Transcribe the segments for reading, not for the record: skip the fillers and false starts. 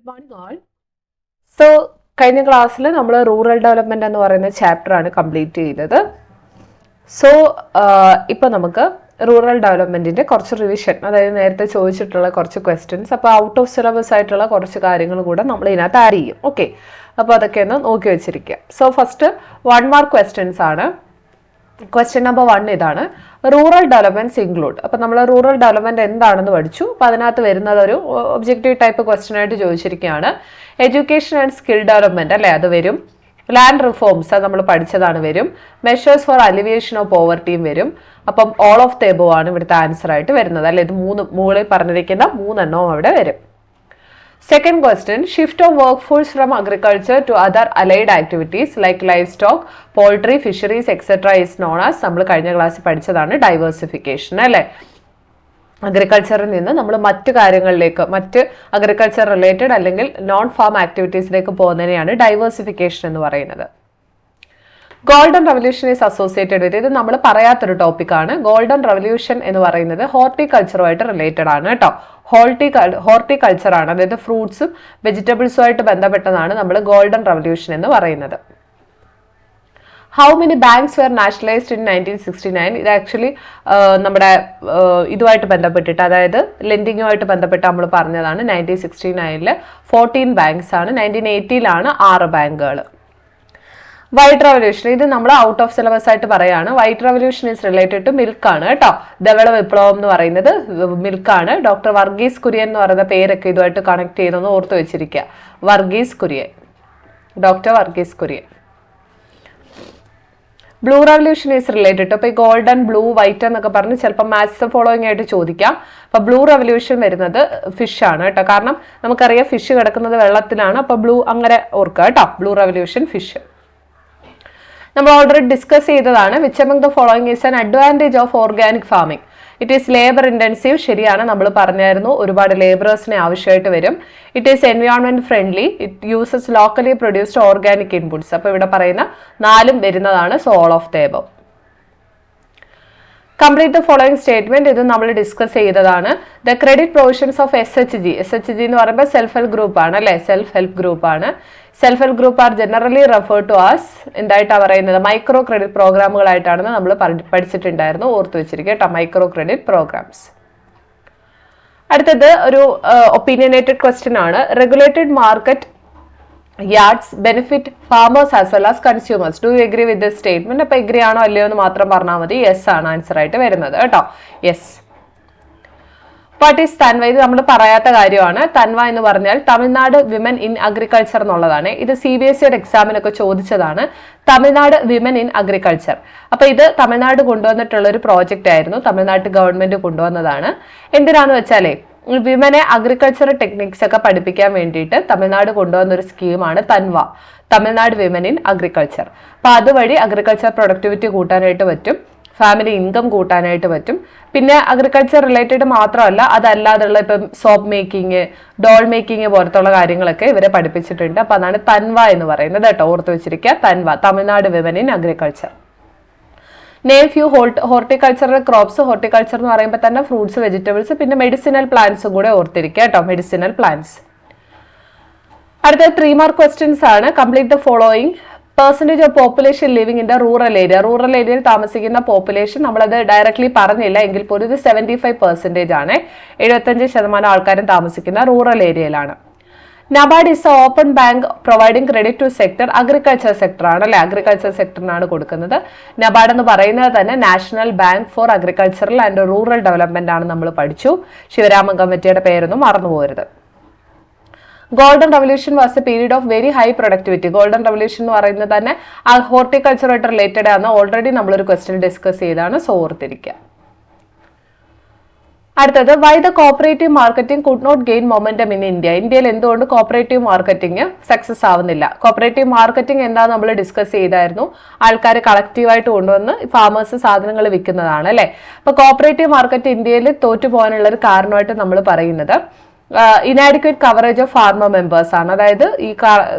Good morning all. So, കഴിഞ്ഞ ക്ലാസ്സിൽ നമ്മൾ റൂറൽ ഡെവലപ്മെന്റ് എന്ന് പറയുന്ന ചാപ്റ്റർ ആണ് കംപ്ലീറ്റ് ചെയ്തത്. സോ ഇപ്പോൾ നമുക്ക് റൂറൽ ഡെവലപ്മെന്റിന്റെ കുറച്ച് റിവിഷൻ, അതായത് നേരത്തെ ചോദിച്ചിട്ടുള്ള കുറച്ച് ക്വസ്റ്റ്യൻസ്, അപ്പോൾ ഔട്ട് ഓഫ് സിലബസ് ആയിട്ടുള്ള കുറച്ച് കാര്യങ്ങൾ കൂടെ നമ്മൾ ഇതിനകത്ത് ആഡ് ചെയ്യും. ഓക്കെ, അപ്പോൾ അതൊക്കെ ഒന്ന് നോക്കി വെച്ചിരിക്കുക. സോ ഫസ്റ്റ് 1 മാർക്ക് ക്വസ്റ്റ്യൻസ് ആണ്. ക്വസ്റ്റ്യൻ നമ്പർ 1 ഇതാണ്, റൂറൽ ഡെവലപ്മെന്റ്സ് ഇൻക്ലൂഡ്. അപ്പം നമ്മൾ റൂറൽ ഡെവലപ്മെന്റ് എന്താണെന്ന് പഠിച്ചു. അപ്പം അതിനകത്ത് വരുന്നത് ഒരു ഒബ്ജക്റ്റീവ് ടൈപ്പ് ക്വസ്റ്റ്യൻ ആയിട്ട് ചോദിച്ചിരിക്കുകയാണ്. എഡ്യൂക്കേഷൻ ആൻഡ് സ്കിൽ ഡെവലപ്മെന്റ് അല്ലേ, അത് വരും. ലാൻഡ് റിഫോംസ്, അത് നമ്മൾ പഠിച്ചതാണ്, വരും. മെഷേഴ്സ് ഫോർ അലിവിയേഷൻ ഓഫ് പോവർട്ടിയും വരും. അപ്പം ഓൾ ഓഫ് ദ എബോവ് ആണ് ഇവിടുത്തെ ആൻസർ ആയിട്ട് വരുന്നത് അല്ലെ. ഇത് മുകളിൽ പറഞ്ഞിരിക്കുന്ന 3 എണ്ണവും അവിടെ വരും. Second question, shift of workforce from agriculture to other allied activities like livestock, poultry, fisheries, etc. is known as, നമ്മൾ കഴിഞ്ഞ ക്ലാസ്സിൽ പഠിച്ചതാണ്, ഡൈവേഴ്സിഫിക്കേഷൻ അല്ലേ. അഗ്രികൾച്ചറിൽ നിന്ന് നമ്മൾ മറ്റു കാര്യങ്ങളിലേക്ക്, മറ്റ് അഗ്രികൾച്ചർ റിലേറ്റഡ് അല്ലെങ്കിൽ നോൺ ഫാം ആക്ടിവിറ്റീസിലേക്ക് പോകുന്നതിനെയാണ് ഡൈവേഴ്സിഫിക്കേഷൻ എന്ന് പറയുന്നത്. Golden revolution is associated with, ഇത് നമ്മൾ പറയാത്തൊരു ടോപ്പിക്കാണ്. ഗോൾഡൻ റവല്യൂഷൻ എന്ന് പറയുന്നത് ഹോർട്ടിക്കൾച്ചറുമായിട്ട് റിലേറ്റഡ് ആണ് കേട്ടോ. ഹോർട്ടിക്കൾച്ചർ ആണ്, അതായത് ഫ്രൂട്ട്സും വെജിറ്റബിൾസുമായിട്ട് ബന്ധപ്പെട്ടതാണ് നമ്മൾ ഗോൾഡൻ റവല്യൂഷൻ എന്ന് പറയുന്നത്. How many banks were nationalised in 1969? ഇത് ആക്ച്വലി നമ്മുടെ ഇതുമായിട്ട് ബന്ധപ്പെട്ടിട്ട്, അതായത് ലെൻഡിങ്ങുമായിട്ട് ബന്ധപ്പെട്ട് നമ്മൾ പറഞ്ഞതാണ്. 1969 14 ബാങ്ക്സ് ആണ്, 1980 6 ബാങ്കുകൾ. വൈറ്റ് റവല്യൂഷൻ, ഇത് നമ്മൾ ഔട്ട് ഓഫ് സിലബസ് ആയിട്ട് പറയാണ്. White revolution is related to milk ആണ് കേട്ടോ. ധവള വിപ്ലവം എന്ന് പറയുന്നത് മിൽക്ക് ആണ്. ഡോക്ടർ വർഗീസ് കുര്യൻ എന്ന് പറയുന്ന പേരൊക്കെ ഇതുമായിട്ട് കണക്ട് ചെയ്തൊന്ന് ഓർത്ത് വെച്ചിരിക്കുക. Varghese Kurien, doctor Varghese Kurien. Blue revolution is related to, അപ്പോൾ ഈ ഗോൾഡൻ, ബ്ലൂ, വൈറ്റ് എന്നൊക്കെ പറഞ്ഞ് ചിലപ്പോൾ മാത്സ് ഫോളോയിങ് ആയിട്ട് ചോദിക്കാം. അപ്പോൾ ബ്ലൂ റവല്യൂഷൻ വരുന്നത് ഫിഷ് ആണ് കേട്ടോ. കാരണം നമുക്കറിയാം ഫിഷ് കിടക്കുന്നത് വെള്ളത്തിലാണ്, അപ്പോൾ ബ്ലൂ അങ്ങനെ ഓർക്കുക കേട്ടോ. Blue revolution fish. നമ്മൾ ഓൾറെഡി ഡിസ്കസ് ചെയ്തതാണ്. Which among the following is an advantage of organic farming? It is labour intensive, ശരിയാണ്, നമ്മൾ പറഞ്ഞായിരുന്നു, ഒരുപാട് ലേബറേഴ്സിനെ ആവശ്യമായിട്ട് വരും. It is environment friendly, it uses locally produced organic inputs. അപ്പോൾ ഇവിടെ പറയുന്ന 4 വരുന്നതാണ്. So all of the above. Complete the following statement, ഇത് നമ്മൾ ഡിസ്കസ് ചെയ്തതാണ്. The credit provisions of SHG. SHG എന്ന് പറയുമ്പോൾ സെൽഫ് ഹെൽപ്പ് ഗ്രൂപ്പ് ആണ് അല്ലെ, സെൽഫ് ഹെൽപ്പ് ഗ്രൂപ്പ് ആണ്. Self help group are generally refer to as എന്തായിട്ടാണ് പറയുന്നത്? മൈക്രോ ക്രെഡിറ്റ് പ്രോഗ്രാമുകളായിട്ടാണെന്ന് നമ്മൾ പഠിച്ചിട്ടുണ്ടായിരുന്നു, ഓർത്ത് വെച്ചിരിക്കുക കേട്ടോ, മൈക്രോ ക്രെഡിറ്റ് പ്രോഗ്രാംസ്. അടുത്തത് ഒരു ഒപ്പീനിയനേറ്റഡ് ക്വസ്റ്റ്യൻ ആണ്. Regulated market yards benefit farmers as well as consumers. Do you agree with this statement? അപ്പൊ എഗ്രി ആണോ അല്ലയോ എന്ന് മാത്രം പറഞ്ഞാൽ മതി. യെസ് ആണ് ആൻസർ ആയിട്ട് വരുന്നത് കേട്ടോ. യെസ്. വാട്ട് ഈസ് തൻവ? ഇത് നമ്മൾ പറയാത്ത കാര്യമാണ്. തൻവ എന്ന് പറഞ്ഞാൽ തമിഴ്നാട് വിമൻ ഇൻ അഗ്രികൾച്ചർ എന്നുള്ളതാണ്. ഇത് CBSE എക്സാമിനൊക്കെ ചോദിച്ചതാണ്. Tamil Nadu women in agriculture. അപ്പൊ ഇത് തമിഴ്നാട് കൊണ്ടുവന്നിട്ടുള്ള ഒരു പ്രോജക്റ്റ് ആയിരുന്നു, തമിഴ്നാട് ഗവൺമെന്റ് കൊണ്ടുവന്നതാണ്. എന്തിനാന്ന് വെച്ചാലേ വിമനെ അഗ്രികൾച്ചർ ടെക്നിക്സ് ഒക്കെ പഠിപ്പിക്കാൻ വേണ്ടിയിട്ട് തമിഴ്നാട് കൊണ്ടുവന്ന ഒരു സ്കീമാണ് Tanwar, Tamil Nadu women in agriculture. അപ്പൊ അതുവഴി അഗ്രികൾച്ചർ പ്രൊഡക്ടിവിറ്റി കൂട്ടാനായിട്ട് പറ്റും, ഫാമിലി ഇൻകം കൂട്ടാനായിട്ട് പറ്റും. പിന്നെ അഗ്രികൾച്ചർ റിലേറ്റഡ് മാത്രമല്ല, അതല്ലാതുള്ള ഇപ്പം സോപ്പ് മേക്കിംഗ്, ഡോൾ മേക്കിംഗ് പോലത്തുള്ള കാര്യങ്ങളൊക്കെ ഇവരെ പഠിപ്പിച്ചിട്ടുണ്ട്. അപ്പൊ അതാണ് തൻവ എന്ന് പറയുന്നത് കേട്ടോ, ഓർത്ത് വെച്ചിരിക്കുക. തൻവ, Tamil Nadu women in agriculture. Name few horticultural crops. Horticulture എന്ന് പറയുമ്പോൾ തന്നെ ഫ്രൂട്ട്സ്, വെജിറ്റബിൾസ്, പിന്നെ മെഡിസിനൽ പ്ലാന്റ്സും കൂടെ ഓർത്തിരിക്കുക കേട്ടോ, മെഡിസിനൽ പ്ലാന്റ്സ്. അടുത്ത 3 മാർക്ക് ക്വസ്റ്റ്യൻസ് ആണ്. Complete the following. Percentage of population living in the rural area. Rural ഏരിയയിൽ താമസിക്കുന്ന പോപ്പുലേഷൻ നമ്മളത് ഡയറക്ട്ലി പറഞ്ഞില്ല എങ്കിൽ പോലും ഇത് 75% ആണ്. 75% ആൾക്കാരും താമസിക്കുന്ന റൂറൽ ഏരിയയിലാണ്. NABARD is open bank providing credit to sector. Agriculture sector ആണ് അല്ലെ, അഗ്രികൾച്ചർ സെക്ടറിനാണ് കൊടുക്കുന്നത്. നബാർഡ് എന്ന് പറയുന്നത് തന്നെ national bank for agricultural and rural development ആണ്, നമ്മൾ പഠിച്ചു. ശിവരാമൻ കമ്മിറ്റിയുടെ പേരൊന്നും മറന്നുപോകരുത്. Golden revolution was a period of very high productivity. Golden revolution എന്ന് പറയുന്നത് തന്നെ ആ ഹോർട്ടിക്കൾച്ചറുമായിട്ട് റിലേറ്റഡ് ആണ്. ഓൾറെഡി നമ്മളൊരു ക്വസ്റ്റ്യൻ ഡിസ്കസ് ചെയ്താണ്, സോ ഓർത്തിരിക്കുക. അടുത്തത്, why the cooperative marketing could not gain momentum in India. ഇന്ത്യയിൽ എന്തുകൊണ്ട് കോപ്പറേറ്റീവ് മാർക്കറ്റിംഗ് സക്സസ് ആവുന്നില്ല? കോപ്പറേറ്റീവ് മാർക്കറ്റിംഗ് എന്താണെന്ന് നമ്മൾ ഡിസ്കസ് ചെയ്തായിരുന്നു. ആൾക്കാർ കളക്റ്റീവായിട്ട് കൊണ്ടുവന്ന് ഫാമേഴ്സ് സാധനങ്ങൾ വിൽക്കുന്നതാണ് അല്ലെ. അപ്പൊ കോപ്പറേറ്റീവ് മാർക്കറ്റ് ഇന്ത്യയിൽ തോറ്റു പോകാനുള്ള ഒരു കാരണമായിട്ട് നമ്മൾ പറയുന്നത് inadequate coverage of farmer members ആണ്. അതായത് ഈ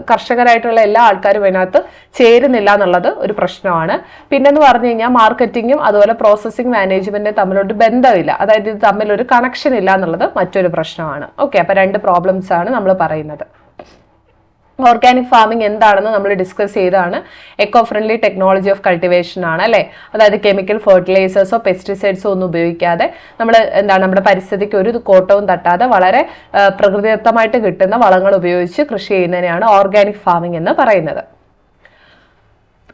കർഷകരായിട്ടുള്ള എല്ലാ ആൾക്കാരും അതിനകത്ത് ചേരുന്നില്ല എന്നുള്ളത് ഒരു പ്രശ്നമാണ്. പിന്നെന്ന് പറഞ്ഞു കഴിഞ്ഞാൽ മാർക്കറ്റിങ്ങും അതുപോലെ പ്രോസസ്സിംഗ് മാനേജ്മെന്റും തമ്മിലൊരു ബന്ധമില്ല, അതായത് ഇത് തമ്മിലൊരു കണക്ഷൻ ഇല്ല എന്നുള്ളത് മറ്റൊരു പ്രശ്നമാണ്. ഓക്കെ, അപ്പൊ 2 പ്രോബ്ലംസ് ആണ് നമ്മൾ പറയുന്നത്. ഓർഗാനിക് ഫാമിംഗ് എന്താണെന്ന് നമ്മൾ ഡിസ്കസ് ചെയ്തതാണ്. Eco friendly technology of cultivation ആണ് അല്ലേ. അതായത് കെമിക്കൽ ഫെർട്ടിലൈസേഴ്സോ പെസ്റ്റിസൈഡ്സോ ഒന്നും ഉപയോഗിക്കാതെ നമ്മൾ നമ്മുടെ പരിസ്ഥിതിക്ക് ഒരു കോട്ടവും തട്ടാതെ വളരെ പ്രകൃതിദത്തമായിട്ട് കിട്ടുന്ന വളങ്ങൾ ഉപയോഗിച്ച് കൃഷി ചെയ്യുന്നതിനെയാണ് ഓർഗാനിക് ഫാമിംഗ് എന്ന് പറയുന്നത്.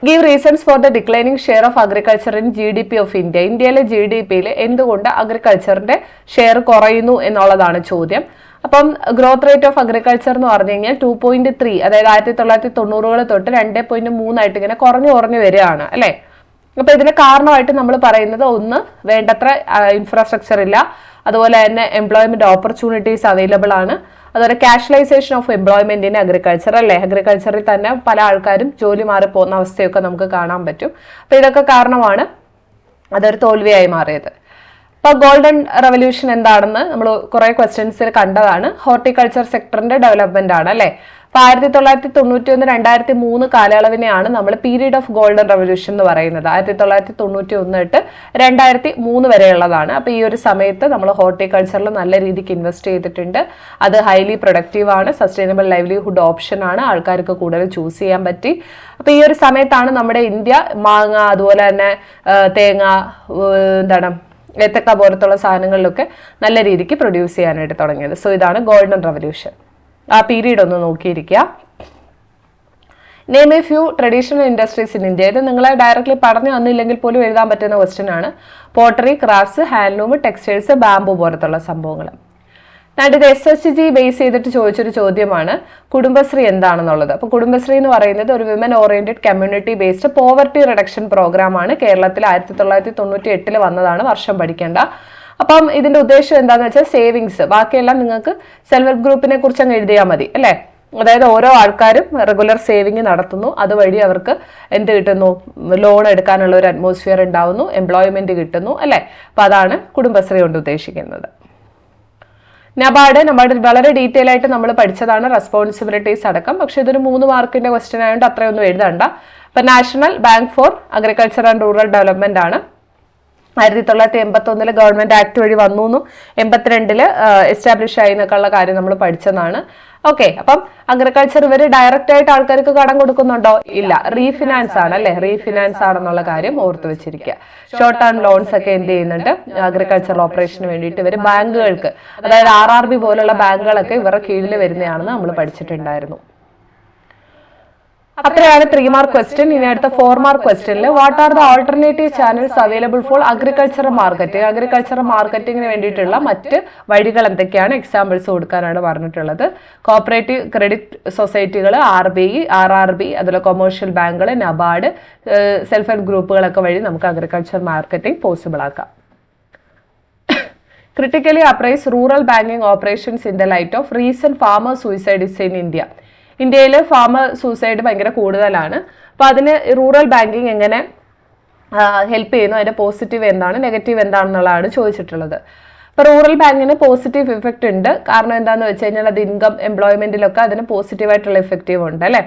Give reasons for the declining share of agriculture in GDP of India. ഇന്ത്യയിലെ GDPയിൽ എന്തുകൊണ്ട് അഗ്രികൾച്ചറിന്റെ ഷെയർ കുറയുന്നു എന്നുള്ളതാണ് ചോദ്യം. അപ്പം ഗ്രോത്ത് റേറ്റ് ഓഫ് അഗ്രികൾച്ചർ എന്ന് പറഞ്ഞു കഴിഞ്ഞാൽ 2.3, അതായത് 1990 തൊട്ട് 2.3 ആയിട്ട് ഇങ്ങനെ കുറഞ്ഞു വരികയാണ് അല്ലെ. അപ്പൊ ഇതിന് കാരണമായിട്ട് നമ്മൾ പറയുന്നത്, ഒന്ന്, വേണ്ടത്ര ഇൻഫ്രാസ്ട്രക്ചർ ഇല്ല, അതുപോലെ തന്നെ എംപ്ലോയ്മെന്റ് ഓപ്പർച്യൂണിറ്റീസ് അവൈലബിൾ ആണ്, അതുപോലെ കാഷ്വലൈസേഷൻ ഓഫ് എംപ്ലോയ്മെന്റ് ഇൻ അഗ്രികൾച്ചർ അല്ലെ. അഗ്രികൾച്ചറിൽ തന്നെ പല ആൾക്കാരും ജോലി മാറിപ്പോകുന്ന അവസ്ഥയൊക്കെ നമുക്ക് കാണാൻ പറ്റും. അപ്പൊ ഇതൊക്കെ കാരണമാണ് അതൊരു തോൽവിയായി മാറിയത്. അപ്പൊ ഗോൾഡൻ റെവല്യൂഷൻ എന്താണെന്ന് നമ്മൾ കുറെ ക്വസ്റ്റ്യൻസിൽ കണ്ടതാണ്. ഹോർട്ടിക്കൾച്ചർ സെക്ടറിന്റെ ഡെവലപ്മെന്റ് ആണ് അല്ലെ. അപ്പൊ 1991-2003 കാലയളവിനെയാണ് നമ്മൾ പീരീഡ് ഓഫ് ഗോൾഡൻ റെവല്യൂഷൻ എന്ന് പറയുന്നത്. 1991 തൊട്ട് 2003 വരെയുള്ളതാണ്. അപ്പൊ ഈ ഒരു സമയത്ത് നമ്മൾ ഹോർട്ടിക്കൾച്ചറിൽ നല്ല രീതിക്ക് ഇൻവെസ്റ്റ് ചെയ്തിട്ടുണ്ട്. അത് ഹൈലി പ്രൊഡക്റ്റീവ് ആണ്, സസ്റ്റൈനബിൾ ലൈവ്ലിഹുഡ് ഓപ്ഷൻ ആണ്, ആൾക്കാർക്ക് കൂടുതൽ ചൂസ് ചെയ്യാൻ പറ്റി. അപ്പൊ ഈ ഒരു സമയത്താണ് നമ്മുടെ ഇന്ത്യ മാങ്ങ, അതുപോലെ തന്നെ തേങ്ങ, ഏത്തക്ക പോലത്തുള്ള സാധനങ്ങളിലൊക്കെ നല്ല രീതിക്ക് പ്രൊഡ്യൂസ് ചെയ്യാനായിട്ട് തുടങ്ങിയത്. സോ ഇതാണ് ഗോൾഡൻ റെവല്യൂഷൻ. ആ പീരീഡ് ഒന്ന് നോക്കിയിരിക്കുക. Name a few traditional industries in India. ഇത് നിങ്ങളെ ഡയറക്ട്ലി പറഞ്ഞു തന്നില്ലെങ്കിൽ പോലും എഴുതാൻ പറ്റുന്ന ക്വസ്റ്റ്യൻ ആണ്. Pottery, crafts, handloom, textiles, bamboo പോലത്തുള്ള സംഭവങ്ങൾ. ഇത് SHG ബേസ് ചെയ്തിട്ട് ചോദിച്ചൊരു ചോദ്യമാണ്, കുടുംബശ്രീ എന്താണെന്നുള്ളത്. അപ്പൊ കുടുംബശ്രീ എന്ന് പറയുന്നത് ഒരു women oriented community based poverty reduction programme ആണ്. കേരളത്തിൽ 1998 വന്നതാണ്, വർഷം പഠിക്കേണ്ട. അപ്പം ഇതിന്റെ ഉദ്ദേശം എന്താണെന്ന് വെച്ചാൽ സേവിങ്സ്, ബാക്കിയെല്ലാം നിങ്ങൾക്ക് സെൽഫ് ഹെൽപ്പ് ഗ്രൂപ്പിനെ കുറിച്ച് അങ്ങ് എഴുതിയാൽ മതി അല്ലെ. അതായത് ഓരോ ആൾക്കാരും റെഗുലർ സേവിങ് നടത്തുന്നു, അതുവഴി അവർക്ക് എന്ത് കിട്ടുന്നു, ലോൺ എടുക്കാനുള്ള ഒരു അറ്റ്മോസ്ഫിയർ ഉണ്ടാവുന്നു, എംപ്ലോയ്മെന്റ് കിട്ടുന്നു അല്ലെ. അപ്പൊ അതാണ് കുടുംബശ്രീ കൊണ്ട് ഉദ്ദേശിക്കുന്നത്. നബാർഡ് വളരെ ഡീറ്റെയിൽ ആയിട്ട് നമ്മൾ പഠിച്ചതാണ്, റെസ്പോൺസിബിലിറ്റീസ് അടക്കം. പക്ഷെ ഇതൊരു 3 മാർക്കിന്റെ ക്വസ്റ്റ്യൻ ആയതുകൊണ്ട് അത്രയൊന്നും എഴുതണ്ട. ഇപ്പൊ national bank four agriculture and rural development ആണ്. 1981 ഗവൺമെന്റ് ആക്ട് വഴി വന്നു, 82 എസ്റ്റാബ്ലിഷ് ആയി എന്നൊക്കെയുള്ള കാര്യം നമ്മൾ പഠിച്ചതാണ്. ഓക്കെ, അപ്പം അഗ്രികൾച്ചർ ഇവര് ഡയറക്റ്റ് ആയിട്ട് ആൾക്കാർക്ക് കടം കൊടുക്കുന്നുണ്ടോ? ഇല്ല, റീഫിനാൻസ് ആണ് അല്ലെ. റീഫിനാൻസ് ആണെന്നുള്ള കാര്യം ഓർത്ത് വെച്ചിരിക്കുക. ഷോർട്ട് ടേം ലോൺസ് ഒക്കെ എന്ത് ചെയ്യുന്നുണ്ട്, അഗ്രികൾച്ചർ ഓപ്പറേഷന് വേണ്ടിയിട്ട് ഇവർ ബാങ്കുകൾക്ക്, അതായത് RRB പോലുള്ള ബാങ്കുകളൊക്കെ ഇവരുടെ കീഴിൽ വരുന്നതാണെന്ന് നമ്മൾ പഠിച്ചിട്ടുണ്ടായിരുന്നു. അത്രയാണ് 3 മാർക്ക് ക്വസ്റ്റ്യൻ. ഇനി അടുത്ത 4 മാർക്ക് ക്വസ്റ്റ്യനിൽ what are the alternative channels available for agricultural marketing. Agricultural മാർക്കറ്റിംഗിന് വേണ്ടിയിട്ടുള്ള മറ്റ് വഴികൾ എന്തൊക്കെയാണ്, എക്സാമ്പിൾസ് കൊടുക്കാനാണ് പറഞ്ഞിട്ടുള്ളത്. കോപ്പറേറ്റീവ് ക്രെഡിറ്റ് സൊസൈറ്റികൾ, RBI, RRB, അതുപോലെ കൊമേഴ്ഷ്യൽ ബാങ്കുകൾ, നബാർഡ്, സെൽഫ് ഹെൽപ്പ് ഗ്രൂപ്പുകളൊക്കെ വഴി നമുക്ക് അഗ്രികൾച്ചർ മാർക്കറ്റിംഗ് പോസിബിൾ ആക്കാം. Critically appraise rural banking operations in the light of recent farmer suicides in India. ഇന്ത്യയിൽ ഫാമർ സൂസൈഡ് ഭയങ്കര കൂടുതലാണ്. അപ്പൊ അതിന് റൂറൽ ബാങ്കിങ് എങ്ങനെ ഹെൽപ്പ് ചെയ്യുന്നു, അതിന്റെ പോസിറ്റീവ് എന്താണ്, നെഗറ്റീവ് എന്താണെന്നുള്ളതാണ് ചോദിച്ചിട്ടുള്ളത്. അപ്പൊ റൂറൽ ബാങ്കിന് പോസിറ്റീവ് ഇഫക്റ്റ് ഉണ്ട്. കാരണം എന്താണെന്ന് വെച്ച് കഴിഞ്ഞാൽ അത് ഇൻകം എംപ്ലോയ്മെന്റിലൊക്കെ അതിന് പോസിറ്റീവായിട്ടുള്ള ഇഫക്റ്റീവ് ഉണ്ട് അല്ലെ.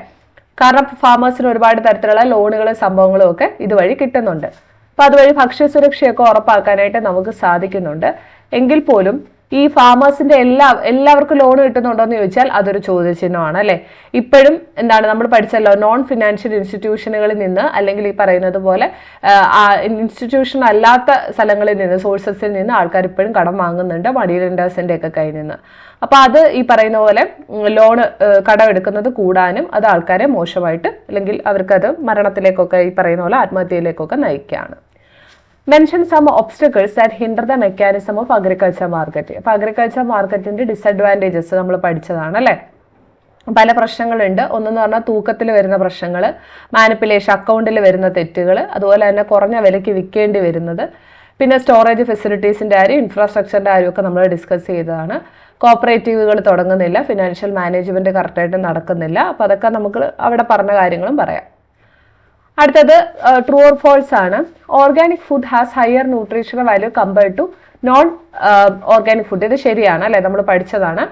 കാരണം ഫാമേഴ്സിന് ഒരുപാട് തരത്തിലുള്ള ലോണുകളും സംഭവങ്ങളും ഒക്കെ ഇതുവഴി കിട്ടുന്നുണ്ട്. അപ്പൊ അതുവഴി ഭക്ഷ്യസുരക്ഷയൊക്കെ ഉറപ്പാക്കാനായിട്ട് നമുക്ക് സാധിക്കുന്നുണ്ട്. എങ്കിൽ പോലും ഈ ഫാമേഴ്സിന്റെ എല്ലാവർക്കും ലോൺ കിട്ടുന്നുണ്ടോ എന്ന് ചോദിച്ചാൽ അതൊരു ചോദ്യചിഹ്നമാണ് അല്ലെ. ഇപ്പോഴും നമ്മൾ പഠിച്ചല്ലോ, നോൺ ഫിനാൻഷ്യൽ ഇൻസ്റ്റിറ്റ്യൂഷനുകളിൽ നിന്ന്, അല്ലെങ്കിൽ ഈ പറയുന്നത് പോലെ ഇൻസ്റ്റിറ്റ്യൂഷൻ അല്ലാത്ത സ്ഥലങ്ങളിൽ നിന്ന്, സോഴ്സസിൽ നിന്ന് ആൾക്കാർ ഇപ്പോഴും കടം വാങ്ങുന്നുണ്ട്, മണി ലെൻഡേഴ്സിന്റെ ഒക്കെ കയ്യിൽ നിന്ന്. അപ്പൊ അത് ഈ പറയുന്ന പോലെ ലോണ് കടമെടുക്കുന്നത് കൂടാനും അത് ആൾക്കാരെ മോശമായിട്ട്, അല്ലെങ്കിൽ അവർക്കത് മരണത്തിലേക്കൊക്കെ, ഈ പറയുന്ന പോലെ ആത്മഹത്യയിലേക്കൊക്കെ നയിക്കുകയാണ്. Mention some obstacles that hinder the mechanism of agriculture market. അപ്പൊ അഗ്രികൾച്ചർ മാർക്കറ്റിന്റെ ഡിസഡ്വാൻറ്റേജസ് നമ്മൾ പഠിച്ചതാണ് അല്ലെ. പല പ്രശ്നങ്ങളുണ്ട്. ഒന്നെന്ന് പറഞ്ഞാൽ തൂക്കത്തിൽ വരുന്ന പ്രശ്നങ്ങൾ, മാനിപ്പുലേഷൻ, അക്കൗണ്ടിൽ വരുന്ന തെറ്റുകൾ, അതുപോലെ തന്നെ കുറഞ്ഞ വിലയ്ക്ക് വിൽക്കേണ്ടി വരുന്നത്, പിന്നെ സ്റ്റോറേജ് ഫെസിലിറ്റീസിന്റെ കാര്യം, ഇൻഫ്രാസ്ട്രക്ചറിന്റെ കാര്യമൊക്കെ നമ്മൾ ഡിസ്കസ് ചെയ്തതാണ്. കോപ്പറേറ്റീവുകൾ തുടങ്ങുന്നില്ല, ഫിനാൻഷ്യൽ മാനേജ്മെന്റ് കറക്റ്റായിട്ട് നടക്കുന്നില്ല. അപ്പൊ അതൊക്കെ നമുക്ക് അവിടെ പറഞ്ഞ കാര്യങ്ങളും പറയാം. അടുത്തത് ട്രൂ ഓർ ഫോൾസ് ആണ്. Organic food has higher nutritional value compared to non organic food. ഇത് ശരിയാണ് അല്ലെ, നമ്മൾ പഠിച്ചതാണ്.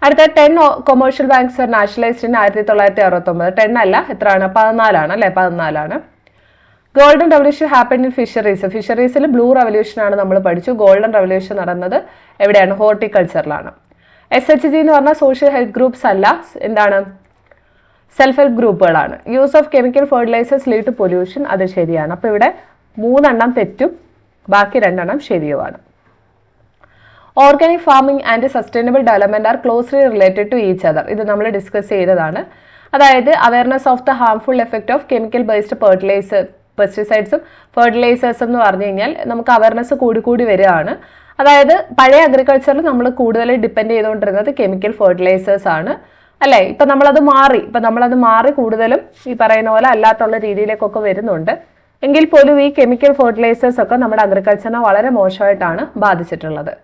അടുത്ത 10 commercial banks are nationalised in 1969. 10 അല്ല, എത്രയാണ്? 14 അല്ലെ, 14. Golden revolution happened in fisheries. ഫിഷറീസിൽ ബ്ലൂ റവല്യൂഷൻ ആണ് നമ്മൾ പഠിച്ചു. ഗോൾഡൻ റവല്യൂഷൻ നടന്നത് എവിടെയാണ്? ഹോർട്ടിക്കൾച്ചറിലാണ്. SHG എന്ന് പറഞ്ഞാൽ സോഷ്യൽ ഹെൽത്ത് ഗ്രൂപ്പ്സ് അല്ല, എന്താണ്? സെൽഫ് ഹെൽപ്പ് ഗ്രൂപ്പുകളാണ്. Use of chemical fertilisers lead to pollution. അത് ശരിയാണ്. അപ്പൊ ഇവിടെ 3 തെറ്റും ബാക്കി 2 ശരിയുമാണ്. Organic farming and sustainable development are closely related to each other. ഇത് നമ്മൾ ഡിസ്കസ് ചെയ്തതാണ്. അതായത് awareness of the harmful effect of chemical based പെസ്റ്റിസൈഡ്സും ഫെർട്ടിലൈസേഴ്സും എന്ന് പറഞ്ഞു കഴിഞ്ഞാൽ നമുക്ക് അവയർനെസ് കൂടി വരികയാണ്. അതായത് പഴയ അഗ്രികൾച്ചറിൽ നമ്മൾ കൂടുതൽ ഡിപ്പെൻഡ് ചെയ്തുകൊണ്ടിരുന്നത് കെമിക്കൽ ഫെർട്ടിലൈസേഴ്സ് ആണ് അല്ലേ. ഇപ്പം നമ്മളത് മാറി കൂടുതലും ഈ പറയുന്ന പോലെ അല്ലാത്തുള്ള രീതിയിലേക്കൊക്കെ വരുന്നുണ്ട്. എങ്കിൽ പോലും ഈ കെമിക്കൽ ഫെർട്ടിലൈസേഴ്സ് ഒക്കെ നമ്മുടെ അഗ്രികൾച്ചറിനെ വളരെ മോശമായിട്ടാണ് ബാധിച്ചിട്ടുള്ളത്.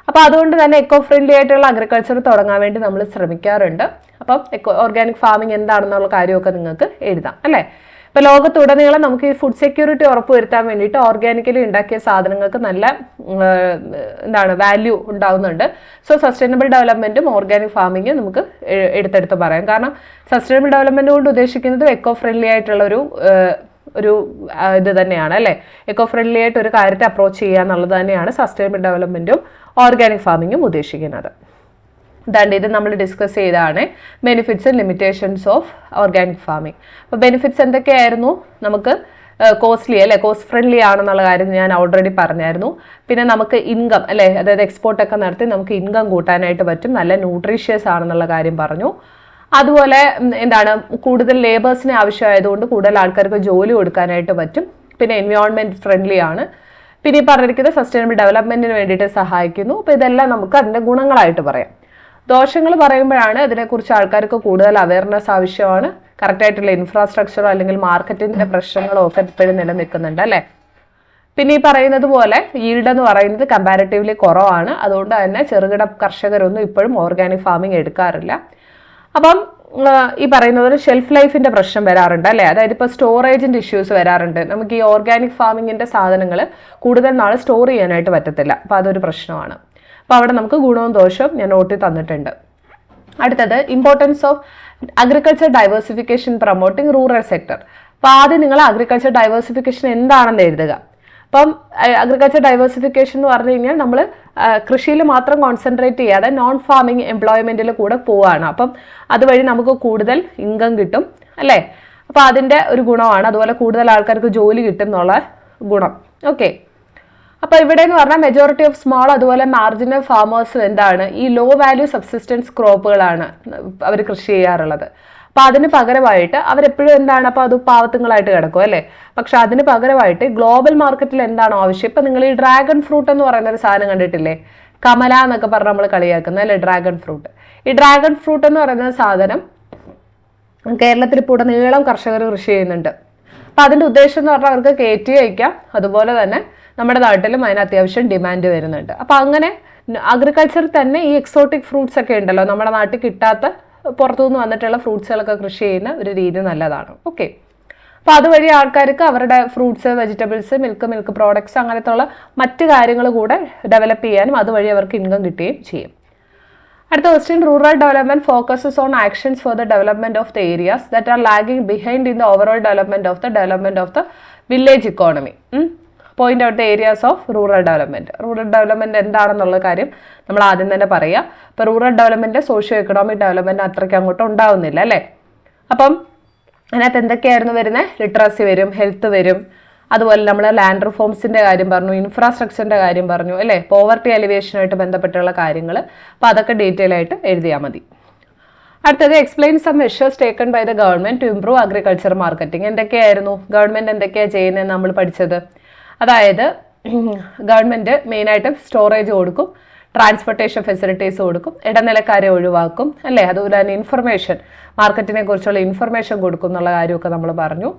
അപ്പോൾ അതുകൊണ്ട് തന്നെ എക്കോ ഫ്രണ്ട്ലി ആയിട്ടുള്ള അഗ്രികൾച്ചർ തുടങ്ങാൻ വേണ്ടി നമ്മൾ ശ്രമിക്കാറുണ്ട്. അപ്പം ഓർഗാനിക് ഫാമിംഗ് എന്താണെന്നുള്ള കാര്യമൊക്കെ നിങ്ങൾക്ക് എഴുതാം അല്ലേ. ഇപ്പൊ ലോകത്തുടനീളം നമുക്ക് ഈ ഫുഡ് സെക്യൂരിറ്റി ഉറപ്പുവരുത്താൻ വേണ്ടിയിട്ട് ഓർഗാനിക്കലി ഉണ്ടാക്കിയ സാധനങ്ങൾക്ക് നല്ല വാല്യൂ ഉണ്ടാവുന്നുണ്ട്. സോ സസ്റ്റൈനബിൾ ഡെവലപ്മെന്റും ഓർഗാനിക് ഫാമിങ്ങും നമുക്ക് എടുത്തെടുത്ത് പറയാം. കാരണം സസ്റ്റൈനബിൾ ഡെവലപ്മെന്റ് കൊണ്ട് ഉദ്ദേശിക്കുന്നത് എക്കോ ഫ്രണ്ട്ലി ആയിട്ടുള്ള ഒരു ഇത് തന്നെയാണ് അല്ലേ. എക്കോ ഫ്രണ്ട്ലി ആയിട്ട് ഒരു കാര്യത്തെ അപ്രോച്ച് ചെയ്യുക എന്നുള്ളത് തന്നെയാണ് സസ്റ്റൈനബിൾ ഡെവലപ്മെന്റും ഓർഗാനിക് ഫാമിങ്ങും ഉദ്ദേശിക്കുന്നത്. ഇത് നമ്മൾ ഡിസ്കസ് ചെയ്തതാണ് benefits and limitations of organic farming. അപ്പോൾ ബെനിഫിറ്റ്സ് എന്തൊക്കെയായിരുന്നു? നമുക്ക് കോസ്റ്റ്ലി അല്ലെ, കോസ്റ്റ് ഫ്രണ്ട്ലി ആണെന്നുള്ള കാര്യം ഞാൻ ഓൾറെഡി പറഞ്ഞായിരുന്നു. പിന്നെ നമുക്ക് ഇൻകം അല്ലെ, അതായത് എക്സ്പോർട്ടൊക്കെ നടത്തി നമുക്ക് ഇൻകം കൂട്ടാനായിട്ട് പറ്റും. നല്ല ന്യൂട്രീഷ്യസ് ആണെന്നുള്ള കാര്യം പറഞ്ഞു. അതുപോലെ കൂടുതൽ ലേബേഴ്സിന് ആവശ്യമായതുകൊണ്ട് കൂടുതൽ ആൾക്കാർക്ക് ജോലി കൊടുക്കാനായിട്ട് പറ്റും. പിന്നെ എൻവയോൺമെന്റ് ഫ്രണ്ട്ലി ആണ്. പിന്നെ ഈ പറഞ്ഞിരിക്കുന്നത് സസ്റ്റൈനബിൾ ഡെവലപ്മെന്റിന് വേണ്ടിയിട്ട് സഹായിക്കുന്നു. അപ്പോൾ ഇതെല്ലാം നമുക്ക് അതിന്റെ ഗുണങ്ങളായിട്ട് പറയാം. ദോഷങ്ങൾ പറയുമ്പോഴാണ് ഇതിനെക്കുറിച്ച് ആൾക്കാർക്ക് കൂടുതൽ അവയർനെസ് ആവശ്യമാണ്. കറക്റ്റായിട്ടുള്ള ഇൻഫ്രാസ്ട്രക്ചറോ അല്ലെങ്കിൽ മാർക്കറ്റിന്റെ പ്രശ്നങ്ങളോ ഒക്കെ ഇപ്പോഴും നിലനിൽക്കുന്നുണ്ട് അല്ലേ. പിന്നെ ഈ പറയുന്നത് പോലെ ഈൽഡ് എന്ന് പറയുന്നത് കമ്പാരിറ്റീവ്ലി കുറവാണ്. അതുകൊണ്ട് തന്നെ ചെറുകിട കർഷകരൊന്നും ഇപ്പോഴും ഓർഗാനിക് ഫാമിംഗ് എടുക്കാറില്ല. അപ്പം ഈ പറയുന്നത് പോലെ ഷെൽഫ് ലൈഫിന്റെ പ്രശ്നം വരാറുണ്ട് അല്ലേ. അതായത് ഇപ്പോൾ സ്റ്റോറേജിന്റെ ഇഷ്യൂസ് വരാറുണ്ട്. നമുക്ക് ഈ ഓർഗാനിക് ഫാമിങ്ങിന്റെ സാധനങ്ങൾ കൂടുതൽ നാൾ സ്റ്റോർ ചെയ്യാനായിട്ട് പറ്റത്തില്ല. അപ്പോൾ അതൊരു പ്രശ്നമാണ്. അപ്പോൾ അവിടെ നമുക്ക് ഗുണവും ദോഷവും ഞാൻ നോട്ടി തന്നിട്ടുണ്ട്. അടുത്തത് importance of agriculture diversification promoting rural sector. അപ്പോൾ ആദ്യം നിങ്ങൾ അഗ്രികൾച്ചർ ഡൈവേഴ്സിഫിക്കേഷൻ എന്താണെന്ന് എഴുതുക. അപ്പം അഗ്രികൾച്ചർ ഡൈവേഴ്സിഫിക്കേഷൻ എന്ന് പറഞ്ഞു കഴിഞ്ഞാൽ നമ്മൾ കൃഷിയിൽ മാത്രം കോൺസെൻട്രേറ്റ് ചെയ്യാതെ നോൺ ഫാമിംഗ് എംപ്ലോയ്മെന്റിൽ കൂടെ പോവുകയാണ്. അപ്പം അതുവഴി നമുക്ക് കൂടുതൽ ഇൻകം കിട്ടും അല്ലേ. അപ്പോൾ അതിൻ്റെ ഒരു ഗുണമാണ്. അതുപോലെ കൂടുതൽ ആൾക്കാർക്ക് ജോലി കിട്ടും എന്നുള്ള ഗുണം. ഓക്കെ. അപ്പോൾ ഇവിടെ എന്ന് പറഞ്ഞാൽ മെജോറിറ്റി ഓഫ് സ്മോൾ അതുപോലെ മാർജിനൽ ഫാമേഴ്സ് ഈ ലോ വാല്യൂ സബ്സിസ്റ്റൻസ് ക്രോപ്പുകളാണ് അവർ കൃഷി ചെയ്യാറുള്ളത്. അപ്പോൾ അതിന് പകരമായിട്ട് അവരെപ്പോഴും അപ്പോൾ അത് പാവത്തുങ്ങളായിട്ട് കിടക്കും അല്ലേ. പക്ഷെ അതിന് പകരമായിട്ട് ഗ്ലോബൽ മാർക്കറ്റിൽ എന്താണോ ആവശ്യം, ഇപ്പം നിങ്ങൾ ഈ ഡ്രാഗൺ ഫ്രൂട്ട് എന്ന് പറയുന്ന ഒരു സാധനം കണ്ടിട്ടില്ലേ, കമല എന്നൊക്കെ പറഞ്ഞ് നമ്മൾ കളിയാക്കുന്ന അല്ലേ ഡ്രാഗൺ ഫ്രൂട്ട്. ഈ ഡ്രാഗൺ ഫ്രൂട്ട് എന്ന് പറയുന്ന സാധനം കേരളത്തിൽ ഇപ്പോൾ ഉടനീളം കർഷകർ കൃഷി ചെയ്യുന്നുണ്ട്. അപ്പം അതിൻ്റെ ഉദ്ദേശം എന്ന് പറഞ്ഞാൽ അവർക്ക് കയറ്റി അയക്കാം. അതുപോലെ തന്നെ നമ്മുടെ നാട്ടിലും അതിന് അത്യാവശ്യം ഡിമാൻഡ് വരുന്നുണ്ട്. അപ്പം അങ്ങനെ അഗ്രികൾച്ചറിൽ തന്നെ ഈ എക്സോട്ടിക് ഫ്രൂട്ട്സ് ഒക്കെ ഉണ്ടല്ലോ, നമ്മുടെ നാട്ടിൽ കിട്ടാത്ത പുറത്തുനിന്ന് വന്നിട്ടുള്ള ഫ്രൂട്ട്സുകളൊക്കെ കൃഷി ചെയ്യുന്ന ഒരു രീതി നല്ലതാണ്. ഓക്കെ. അപ്പോൾ അതുവഴി ആൾക്കാർക്ക് അവരുടെ ഫ്രൂട്ട്സ്, വെജിറ്റബിൾസ്, മിൽക്ക് പ്രോഡക്ട്സ് അങ്ങനത്തുള്ള മറ്റു കാര്യങ്ങൾ കൂടെ ഡെവലപ്പ് ചെയ്യാനും അതുവഴി അവർക്ക് ഇൻകം കിട്ടുകയും ചെയ്യും. അടുത്ത question, rural development focuses on actions for the development of the areas that are lagging behind in the overall development of the village economy. Point out the areas of rural development. Rural development എന്താണെന്നുള്ള കാര്യം നമ്മൾ ആദ്യം തന്നെ പറയുക. ഇപ്പോൾ rural development socio economic development അത്രയ്ക്ക് അങ്ങോട്ട് ഉണ്ടാവുന്നില്ല അല്ലേ. അപ്പം അതിനകത്ത് എന്തൊക്കെയായിരുന്നു വരുന്നത്? ലിറ്ററസി വരും, ഹെൽത്ത് വരും, അതുപോലെ നമ്മൾ ലാൻഡ് റിഫോംസിന്റെ കാര്യം പറഞ്ഞു, ഇൻഫ്രാസ്ട്രക്ചറിന്റെ കാര്യം പറഞ്ഞു അല്ലേ, പോവർട്ടി അലിവേഷനുമായിട്ട് ബന്ധപ്പെട്ടുള്ള കാര്യങ്ങൾ. അപ്പോൾ അതൊക്കെ ഡീറ്റെയിൽ ആയിട്ട് എഴുതിയാൽ മതി. അടുത്തത് explain some measures taken by the government to improve agriculture marketing. എന്തൊക്കെയായിരുന്നു ഗവൺമെന്റ് എന്തൊക്കെയാണ് ചെയ്യുന്നതെന്ന് നമ്മൾ പഠിച്ചത്. അതായത് ഗവൺമെന്റ് മെയിനായിട്ട് സ്റ്റോറേജ് കൊടുക്കും, ട്രാൻസ്പോർട്ടേഷൻ ഫെസിലിറ്റീസ് കൊടുക്കും, ഇടനിലക്കാരെ ഒഴിവാക്കും അല്ലേ. അതുപോലെ തന്നെ ഇൻഫർമേഷൻ, മാർക്കറ്റിനെ കുറിച്ചുള്ള ഇൻഫർമേഷൻ കൊടുക്കും എന്നുള്ള കാര്യമൊക്കെ നമ്മൾ പറഞ്ഞു.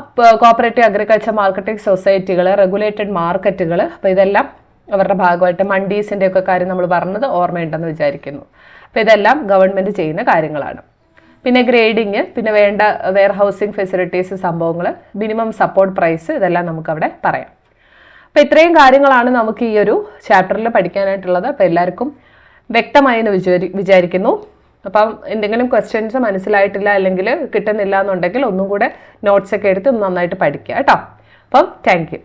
അപ്പോൾ കോപ്പറേറ്റീവ് അഗ്രികൾച്ചർ മാർക്കറ്റിംഗ് സൊസൈറ്റികൾ, റെഗുലേറ്റഡ് മാർക്കറ്റുകൾ, അപ്പോൾ ഇതെല്ലാം അവരുടെ ഭാഗമായിട്ട് മണ്ടീസിൻ്റെ ഒക്കെ കാര്യം നമ്മൾ പറഞ്ഞത് ഓർമ്മയുണ്ടെന്ന് വിചാരിക്കുന്നു. അപ്പോൾ ഇതെല്ലാം ഗവൺമെന്റ് ചെയ്യുന്ന കാര്യങ്ങളാണ്. പിന്നെ ഗ്രേഡിങ്, പിന്നെ വേണ്ട വെയർ ഹൗസിംഗ് ഫെസിലിറ്റീസ് സംഭവങ്ങൾ, മിനിമം സപ്പോർട്ട് പ്രൈസ്, ഇതെല്ലാം നമുക്കവിടെ പറയാം. അപ്പോൾ ഇത്രയും കാര്യങ്ങളാണ് നമുക്ക് ഈ ഒരു ചാപ്റ്ററിൽ പഠിക്കാനായിട്ടുള്ളത്. അപ്പോൾ എല്ലാവർക്കും വ്യക്തമായി എന്ന് വിചാരിക്കുന്നു. അപ്പം എന്തെങ്കിലും ക്വസ്റ്റ്യൻസ് മനസ്സിലായിട്ടില്ല അല്ലെങ്കിൽ കിട്ടുന്നില്ല എന്നുണ്ടെങ്കിൽ ഒന്നും കൂടെ നോട്ട്സ് ഒക്കെ എടുത്ത് നന്നായിട്ട് പഠിക്കുക കേട്ടോ. അപ്പം താങ്ക് യു.